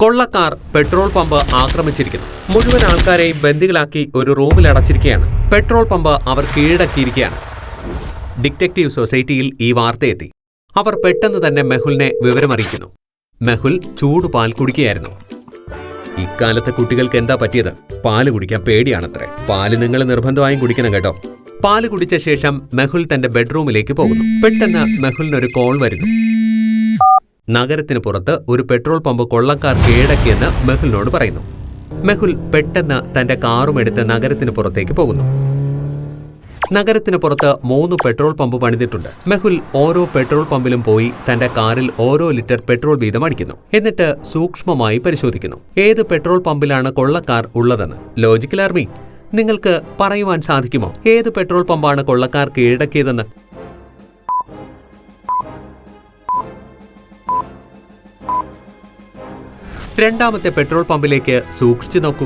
കൊള്ളക്കാർ petrol pump ആക്രമിച്ചിരിക്കുന്നു. മുഴുവൻ ആൾക്കാരെയും ബന്ദികളാക്കി ഒരു റൂമിൽ അടച്ചിരിക്കുകയാണ്. പെട്രോൾ പമ്പ് അവർ കീഴടക്കിയിരിക്കുകയാണ്. ഡിറ്റക്റ്റീവ് സൊസൈറ്റിയിൽ ഈ വാർത്തയെത്തി. അവർ പെട്ടെന്ന് തന്നെ മെഹുലിനെ വിവരമറിയിക്കുന്നു. മെഹുൽ ചൂട് പാൽ കുടിക്കുകയായിരുന്നു. ഇക്കാലത്തെ കുട്ടികൾക്ക് എന്താ പറ്റിയത്? പാല് കുടിക്കാൻ പേടിയാണത്രേ. പാല് നിങ്ങൾ നിർബന്ധമായും കുടിക്കണം കേട്ടോ. പാല് കുടിച്ച ശേഷം മെഹുൽ തന്റെ ബെഡ്റൂമിലേക്ക് പോകുന്നു. പെട്ടെന്ന് മെഹുലിനൊരു കോൾ വരുന്നു. നഗരത്തിന് പുറത്ത് ഒരു പെട്രോൾ പമ്പ് കൊള്ളക്കാർ കീഴടക്കിയെന്ന് മെഹുലിനോട് പറയുന്നു. മെഹുൽ പെട്ടെന്ന് തന്റെ കാറും എടുത്ത് നഗരത്തിന് പുറത്തേക്ക് പോകുന്നു. നഗരത്തിന് പുറത്ത് 3 പെട്രോൾ പമ്പ് പണിതിട്ടുണ്ട്. മെഹുൽ ഓരോ പെട്രോൾ പമ്പിലും പോയി തന്റെ കാറിൽ ഓരോ ലിറ്റർ പെട്രോൾ വീതം അടിക്കുന്നു. എന്നിട്ട് സൂക്ഷ്മമായി പരിശോധിക്കുന്നു ഏത് പെട്രോൾ പമ്പിലാണ് കൊള്ളക്കാർ ഉള്ളതെന്ന്. ലോജിക്കൽ ആർമി, നിങ്ങൾക്ക് പറയുവാൻ സാധിക്കുമോ ഏത് പെട്രോൾ പമ്പാണ് കൊള്ളക്കാർ കീഴടക്കിയതെന്ന്? രണ്ടാമത്തെ പെട്രോൾ പമ്പിലേക്ക് സൂക്ഷിച്ചു നോക്കൂ.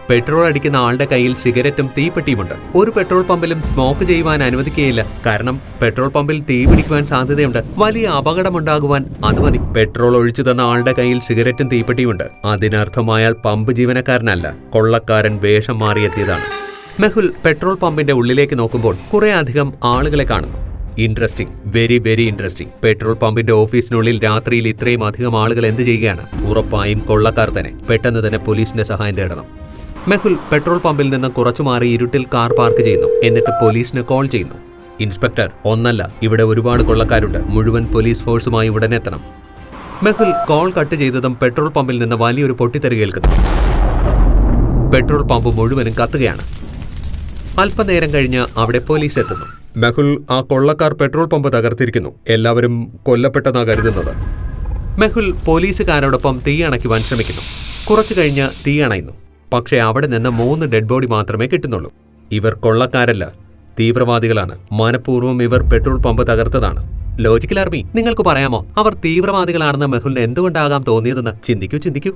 പെട്രോൾ അടിക്കുന്ന ആളുടെ കയ്യിൽ സിഗരറ്റും തീപ്പെട്ടിയുമുണ്ട്. ഒരു പെട്രോൾ പമ്പിലും സ്മോക്ക് ചെയ്യുവാൻ അനുവദിക്കുകയില്ല. കാരണം പെട്രോൾ പമ്പിൽ തീ പിടിക്കുവാൻ സാധ്യതയുണ്ട്. വലിയ അപകടമുണ്ടാകുവാൻ അത് മതി. പെട്രോൾ ഒഴിച്ചു തന്ന ആളുടെ കയ്യിൽ സിഗരറ്റും തീപ്പെട്ടിയുമുണ്ട്. അതിനർത്ഥം അയാൾ പമ്പ് ജീവനക്കാരനല്ല, കൊള്ളക്കാരൻ വേഷം മാറിയെത്തിയതാണ്. മെഹുൽ പെട്രോൾ പമ്പിന്റെ ഉള്ളിലേക്ക് നോക്കുമ്പോൾ കുറെ അധികം ആളുകളെ കാണുന്നു. Interesting, very very interesting. Petrol പമ്പിന്റെ ഓഫീസിനുള്ളിൽ രാത്രിയിൽ ഇത്രയും അധികം ആളുകൾ എന്ത് ചെയ്യുകയാണ്? ഉറപ്പായും കൊള്ളക്കാർ തന്നെ. പെട്ടെന്ന് തന്നെ പോലീസിന്റെ സഹായം തേടണം. മെഹുൽ പെട്രോൾ പമ്പിൽ നിന്ന് കുറച്ചു മാറി ഇരുട്ടിൽ കാർ പാർക്ക് ചെയ്യുന്നു. എന്നിട്ട് പോലീസിന് കോൾ ചെയ്യുന്നു. ഇൻസ്പെക്ടർ, ഒന്നല്ല, ഇവിടെ ഒരുപാട് കൊള്ളക്കാരുണ്ട്. മുഴുവൻ പോലീസ് ഫോഴ്സുമായി ഉടനെ എത്തണം. മെഹുൽ കോൾ കട്ട് ചെയ്തതും പെട്രോൾ പമ്പിൽ നിന്ന് വലിയൊരു പൊട്ടിത്തെറി കേൾക്കുന്നു. പെട്രോൾ പമ്പ് മുഴുവനും കത്തുകയാണ്. അല്പനേരം കഴിഞ്ഞ് അവിടെ പോലീസ് എത്തുന്നു. മെഹുൽ, ആ കൊള്ളക്കാർ പെട്രോൾ പമ്പ് തകർത്തിരിക്കുന്നു. എല്ലാവരും കൊല്ലപ്പെട്ടെന്നാ കരുതുന്നത്. മെഹുൽ പോലീസുകാരോടൊപ്പം തീ അണയ്ക്കുവാൻ ശ്രമിക്കുന്നു. കുറച്ചു കഴിഞ്ഞ് തീ അണയുന്നു. പക്ഷേ അവിടെ നിന്ന് 3 ഡെഡ് ബോഡി മാത്രമേ കിട്ടുന്നുള്ളൂ. ഇവർ കൊള്ളക്കാരല്ല, തീവ്രവാദികളാണ്. മനഃപൂർവ്വം ഇവർ പെട്രോൾ പമ്പ് തകർത്തതാണ്. ലോജിക്കൽ ആർമി, നിങ്ങൾക്ക് പറയാമോ അവർ തീവ്രവാദികളാണെന്ന് മെഹുലിന് എന്തുകൊണ്ടാകാം തോന്നിയതെന്ന്? ചിന്തിക്കൂ.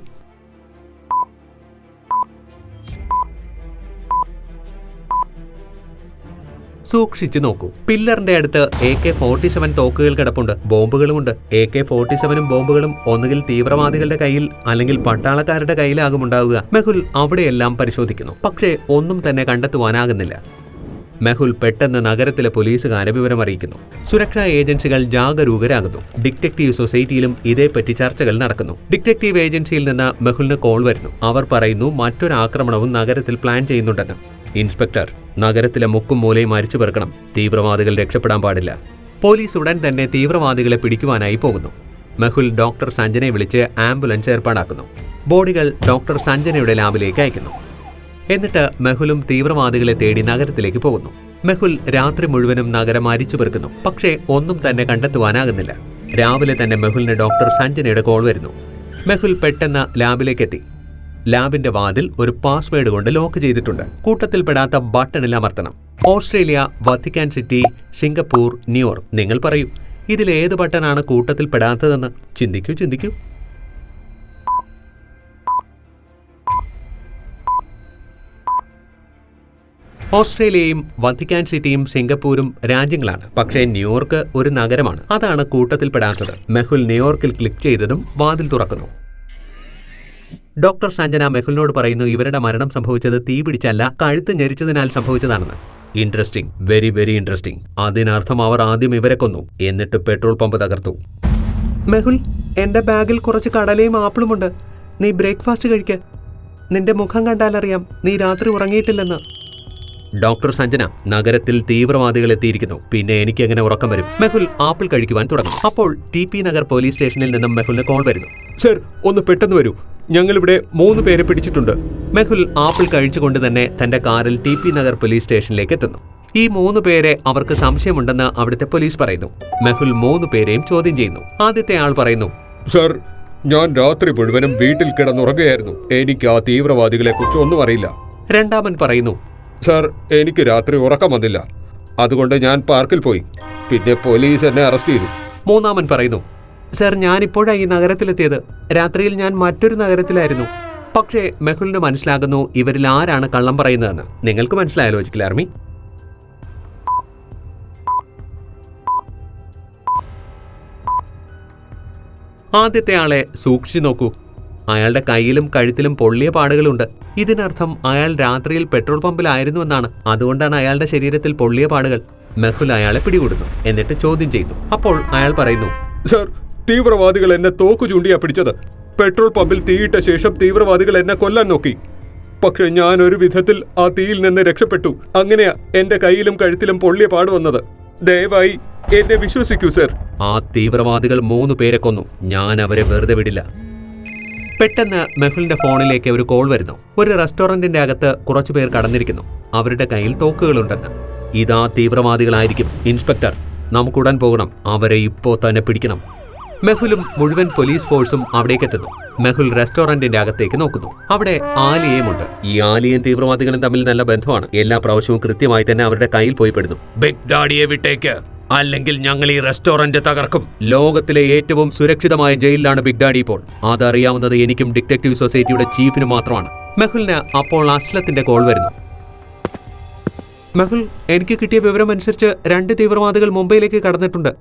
സൂക്ഷിച്ചു നോക്കൂ. പില്ലറിന്റെ അടുത്ത് AK-47 തോക്കുകൾ കിടപ്പുണ്ട്. ബോംബുകളുമുണ്ട്. AK-47 ബോംബുകളും ഒന്നുകിൽ തീവ്രവാദികളുടെ കയ്യിൽ അല്ലെങ്കിൽ പട്ടാളക്കാരുടെ കയ്യിലാകും ഉണ്ടാവുക. മെഹുൽ അവിടെയെല്ലാം പരിശോധിക്കുന്നു. പക്ഷേ ഒന്നും തന്നെ കണ്ടെത്തുവാനാകുന്നില്ല. മെഹുൽ പെട്ടെന്ന് നഗരത്തിലെ പോലീസുകാരെ വിവരമറിയിക്കുന്നു. സുരക്ഷാ ഏജൻസികൾ ജാഗരൂകരാകുന്നു. ഡിറ്റക്റ്റീവ് സൊസൈറ്റിയിലും ഇതേപ്പറ്റി ചർച്ചകൾ നടക്കുന്നു. ഡിറ്റക്റ്റീവ് ഏജൻസിയിൽ നിന്ന് മെഹുലിന് കോൾ വരുന്നു. അവർ പറയുന്നു മറ്റൊരു ആക്രമണവും നഗരത്തിൽ പ്ലാൻ ചെയ്യുന്നുണ്ടെന്ന്. ഇൻസ്പെക്ടർ, നഗരത്തിലെ മുക്കും മൂലയും അരിച്ചു പെറുക്കണം. തീവ്രവാദികൾ രക്ഷപ്പെടാൻ പാടില്ല. പോലീസ് ഉടൻ തന്നെ തീവ്രവാദികളെ പിടിക്കുവാനായി പോകുന്നു. മെഹുൽ ഡോക്ടർ സഞ്ജനയെ വിളിച്ച് ആംബുലൻസ് ഏർപ്പാടാക്കുന്നു. ബോഡികൾ ഡോക്ടർ സഞ്ജനയുടെ ലാബിലേക്ക് അയക്കുന്നു. എന്നിട്ട് മെഹുലും തീവ്രവാദികളെ തേടി നഗരത്തിലേക്ക് പോകുന്നു. മെഹുൽ രാത്രി മുഴുവനും നഗരം അരിച്ചു പെറുക്കുന്നു. പക്ഷേ ഒന്നും തന്നെ കണ്ടെത്തുവാനാകുന്നില്ല. രാവിലെ തന്നെ മെഹുലിന് ഡോക്ടർ സഞ്ജനയുടെ കോൾ വരുന്നു. മെഹുൽ പെട്ടെന്ന് ലാബിലേക്കെത്തി. ലാബിന്റെ വാതിൽ ഒരു പാസ്വേഡ് കൊണ്ട് ലോക്ക് ചെയ്തിട്ടുണ്ട്. കൂട്ടത്തിൽപ്പെടാത്ത ബട്ടണിൽ അമർത്തണം. Australia, Vatican city, Singapore, New York. നിങ്ങൾ പറയൂ, ഇതിലേത് ബട്ടനാണ് കൂട്ടത്തിൽപ്പെടാത്തതെന്ന്? ചിന്തിക്കൂ. ഓസ്ട്രേലിയയും വത്തിക്കാൻ സിറ്റിയും സിംഗപ്പൂരും രാജ്യങ്ങളാണ്. പക്ഷേ ന്യൂയോർക്ക് ഒരു നഗരമാണ്. അതാണ് കൂട്ടത്തിൽപ്പെടാത്തത്. മെഹുൽ ന്യൂയോർക്കിൽ ക്ലിക്ക് ചെയ്തതും വാതിൽ തുറക്കുന്നു. ഡോക്ടർ സഞ്ജന മെഹുലിനോട് പറയുന്നു ഇവരുടെ മരണം സംഭവിച്ചത് തീ പിടിച്ചല്ല, കഴുത്ത് ഞെരിച്ചതിനാൽ സംഭവിച്ചതാണെന്ന്. Interesting, very very interesting. അതിനർത്ഥം അവർ ആദ്യം ഇവരെ കൊന്നു, എന്നിട്ട് പെട്രോൾ പമ്പ് തകർത്തു. മെഹുൽ, എന്റെ ബാഗിൽ കുറച്ച് കടലയും ആപ്പിളുമുണ്ട്. നീ ബ്രേക്ക്ഫാസ്റ്റ് കഴിക്ക്. നിന്റെ മുഖം കണ്ടാലറിയാം നീ രാത്രി ഉറങ്ങിയിട്ടില്ലെന്ന്. ഡോക്ടർ സഞ്ജന, നഗരത്തിൽ തീവ്രവാദികൾ എത്തിയിരിക്കുന്നു. പിന്നെ എനിക്ക് എങ്ങനെ ഉറക്കം വരും? മെഹുൽ ആപ്പിൾ കഴിക്കുവാൻ തുടങ്ങും. അപ്പോൾ TP നഗർ പോലീസ് സ്റ്റേഷനിൽ നിന്നും മെഹുലിന് കോൾ വരുന്നു. സർ, ഒന്ന് പെട്ടെന്ന് വരൂ, ഞങ്ങളിവിടെ 3 പേരെ പിടിച്ചിട്ടുണ്ട്. മെഹുൽ ആപ്പിൾ കഴിച്ചുകൊണ്ട് തന്നെ തന്റെ കാറിൽ TP നഗർ പോലീസ് സ്റ്റേഷനിലേക്ക് എത്തുന്നു. ഈ 3 പേരെ അവർക്ക് സംശയമുണ്ടെന്ന് അവിടുത്തെ പോലീസ് പറയുന്നു. മെഹുൽ 3 പേരെയും ചോദ്യം ചെയ്യുന്നു. ആദ്യത്തെ ആൾ പറയുന്നു, സർ, ഞാൻ രാത്രി മുഴുവനും വീട്ടിൽ കിടന്നുറങ്ങുകയായിരുന്നു. എനിക്ക് ആ തീവ്രവാദികളെ കുറിച്ച് ഒന്നും അറിയില്ല. രണ്ടാമൻ പറയുന്നു, സർ, എനിക്ക് രാത്രി ഉറക്കം വന്നില്ല. അതുകൊണ്ട് ഞാൻ പാർക്കിൽ പോയി. പിന്നെ പോലീസ് എന്നെ അറസ്റ്റ് ചെയ്തു. മൂന്നാമൻ പറയുന്നു, സർ, ഞാനിപ്പോഴാണ് ഈ നഗരത്തിലെത്തിയത്. രാത്രിയിൽ ഞാൻ മറ്റൊരു നഗരത്തിലായിരുന്നു. പക്ഷേ മെഹുലിന് മനസ്സിലാകുന്നു ഇവരിൽ ആരാണ് കള്ളം പറയുന്നതെന്ന്. നിങ്ങൾക്ക് മനസ്സിലായ ലോജിക്കൽ ആർമി? ആദ്യത്തെ ആളെ സൂക്ഷിച്ചു നോക്കൂ. അയാളുടെ കയ്യിലും കഴുത്തിലും പൊള്ളിയ പാടുകളുണ്ട്. ഇതിനർത്ഥം അയാൾ രാത്രിയിൽ പെട്രോൾ പമ്പിലായിരുന്നുവെന്നാണ്. അതുകൊണ്ടാണ് അയാളുടെ ശരീരത്തിൽ പൊള്ളിയ പാടുകൾ. മെഹുൽ അയാളെ പിടികൂടുന്നു. എന്നിട്ട് ചോദ്യം ചെയ്യുന്നു. അപ്പോൾ അയാൾ പറയുന്നു, സർ, തീവ്രവാദികൾ എന്നെ തോക്കു ചൂണ്ടിയാ പിടിച്ചത്. പെട്രോൾ പമ്പിൽ തീയിട്ട ശേഷം തീവ്രവാദികൾ എന്നെ കൊല്ലാൻ നോക്കി. പക്ഷെ ഞാൻ ഒരു വിധത്തിൽ ആ തീയിൽ നിന്ന് രക്ഷപ്പെട്ടു. അങ്ങനെയാ എന്റെ കയ്യിലും കഴുത്തിലും പൊള്ളിയ പാട് വന്നത്. ദയവായി എന്നെ വിശ്വസിക്കൂ സർ. ആ തീവ്രവാദികൾ 3 പേരെ കൊന്നു. ഞാൻ അവരെ വെറുതെ വിടില്ല. പെട്ടെന്ന് മെഹുലിന്റെ ഫോണിലേക്ക് ഒരു കോൾ വരുന്നു. ഒരു റെസ്റ്റോറന്റിന്റെ അകത്ത് കുറച്ചു പേർ കടന്നിരിക്കുന്നു. അവരുടെ കയ്യിൽ തോക്കുകളുണ്ടെന്ന്. ഇതാ തീവ്രവാദികളായിരിക്കും. ഇൻസ്പെക്ടർ, നമുക്കുടൻ പോകണം. അവരെ ഇപ്പോ തന്നെ പിടിക്കണം. മെഹുലും മുഴുവൻ പോലീസ് ഫോഴ്സും അവിടേക്ക് എത്തുന്നു. മെഹുൽ റെസ്റ്റോറന്റിന്റെ അകത്തേക്ക് നോക്കുന്നു. അവിടെ ആലിയയുമുണ്ട്. ഈ ആലിയയും തീവ്രവാദികളും തമ്മിൽ നല്ല ബന്ധമാണ്. എല്ലാ പ്രാവശ്യവും കൃത്യമായി തന്നെ അവരുടെ കയ്യിൽ പോയി പെടുന്നു. ബിഗ് ഡാഡിയെ വിട്ടേക്ക്, അല്ലെങ്കിൽ ഞങ്ങൾ ഈ റെസ്റ്റോറന്റ് തകർക്കും. ലോകത്തിലെ ഏറ്റവും സുരക്ഷിതമായ ജയിലിലാണ് ബിഗ് ഡാഡി ഇപ്പോൾ. അതറിയാവുന്നത് എനിക്കും ഡിറ്റക്റ്റീവ് സൊസൈറ്റിയുടെ ചീഫിനും മാത്രമാണ്. മെഹുലിന് അപ്പോൾ അസ്ലത്തിന്റെ കോൾ വരുന്നു. മെഹുൽ, എനിക്ക് കിട്ടിയ വിവരം അനുസരിച്ച് 2 തീവ്രവാദികൾ മുംബൈയിലേക്ക് കടന്നിട്ടുണ്ട്.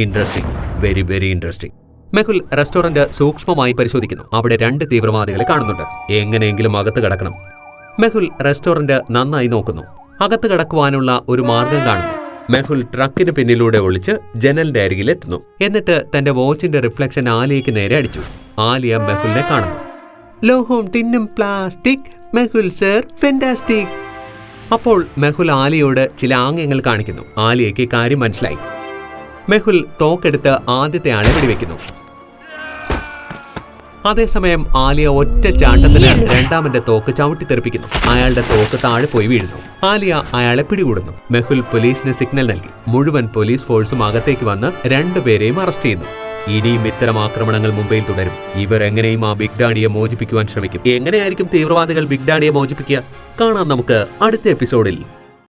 Interesting, very very interesting. Mehul restaurant സൂക്ഷ്മമായി പരിശോധിക്കുന്നു. അവിടെ 2 തീവ്രവാദികളെ കാണുന്നുണ്ട്. എങ്ങനെയെങ്കിലും അകത്ത് കടക്കണം. മെഹുൽ റെസ്റ്റോറന്റ് നന്നായി നോക്കുന്നു. അകത്ത് കടക്കുവാനുള്ള ഒരു മാർഗം കാണുന്നു. മെഹുൽ ട്രക്കിന് പിന്നിലൂടെ ഒളിച്ച് ജനലിന്റെ അരികിലെത്തുന്നു. എന്നിട്ട് തന്റെ വാച്ചിന്റെ റിഫ്ലക്ഷൻ ആലിയയ്ക്ക് നേരെ അടിച്ചു. ആലിയ മെഹുലിനെ കാണുന്നു. ലോഹവും ടിന്നും പ്ലാസ്റ്റിക്. Mehul sir, fantastic. അപ്പോൾ മെഹുൽ ആലിയോട് ചില ആംഗ്യങ്ങൾ കാണിക്കുന്നു. ആലിയയ്ക്ക് കാര്യം മനസ്സിലായി. മെഹുൽ തോക്കെടുത്ത് ആദ്യത്തെ ആളെ വെടിവെക്കുന്നു. അതേസമയം ആലിയ ഒറ്റ ചാട്ടത്തിന് രണ്ടാമന്റെ തോക്ക് ചവിട്ടിത്തെറിപ്പിക്കുന്നു. അയാളുടെ തോക്ക് താഴെ പോയി വീഴുന്നു. ആലിയ അയാളെ പിടികൂടുന്നു. മെഹുൽ പോലീസിന് സിഗ്നൽ നൽകി. മുഴുവൻ പോലീസ് ഫോഴ്സും അകത്തേക്ക് വന്ന് 2 പേരെയും അറസ്റ്റ് ചെയ്യുന്നു. ഇനിയും ഇത്തരം ആക്രമണങ്ങൾ മുംബൈയിൽ തുടരും. ഇവർ എങ്ങനെയും ആ ബിഗ് ഡാഡിയെ മോചിപ്പിക്കുവാൻ ശ്രമിക്കും. എങ്ങനെയായിരിക്കും തീവ്രവാദികൾ ബിഗ് ഡാഡിയെ മോചിപ്പിക്കുക? കാണാം നമുക്ക് അടുത്ത എപ്പിസോഡിൽ.